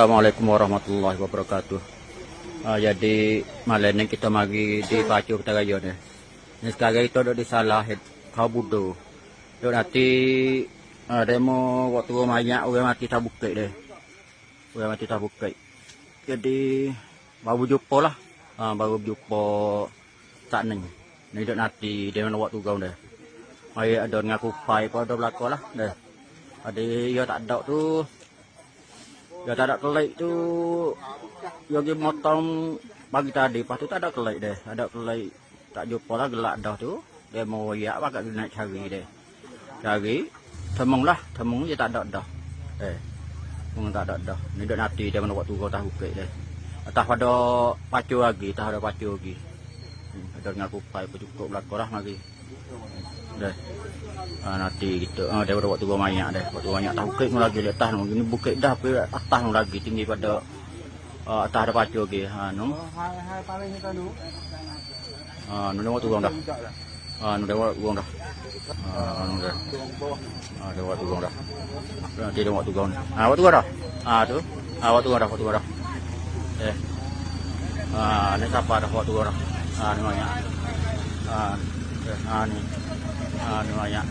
Assalamualaikum warahmatullahi wabarakatuh. Jadi malam ni kita mari di Pacu kita raya ni. Ni sekarang itu duduk di salah kau budo. Duduk nanti demo waktu banyak orang mati tak bukit deh. Orang mati tak bukit. Jadi baru jumpa lah. Baru jumpa tak ni. Ni duduk nanti dia mana waktu kau deh. Mari ada ngaku pai kau ada belakang lah deh. Ada ya tak ada tu. Ya tak ada kelai tu. Yogi motong pagi tadi, lepas tu tak ada kelai deh. Ada kelai tak jumpa lah gelak dah tu. Dia mau ya apa kat nak cari deh. Cari, temung je tak ada dah. Temung tak ada dah. Ni dak nanti dia mana waktu kau tahu ke deh. Atas pada pacu lagi, tak ada pacu lagi. Ada ngaku pai cukup belakang lah lagi. Deh. Nanti gitu. Dia pada waktu gua banyak deh. Waktu banyak tahu ke lagi di atas nu. Ini bukit dah atas nu lagi tinggi pada atas ada pacu lagi. Nu. Hai paling kita dulu. Nu dah waktu gua dah. Nu dah waktu gua dah. Nu dah. Dah waktu gua dah. Nanti dah waktu gua. Waktu gua dah. Tu. Waktu gua dah. Ni siapa dah waktu gua dah. Ni banyak. Ni. Ni banyak.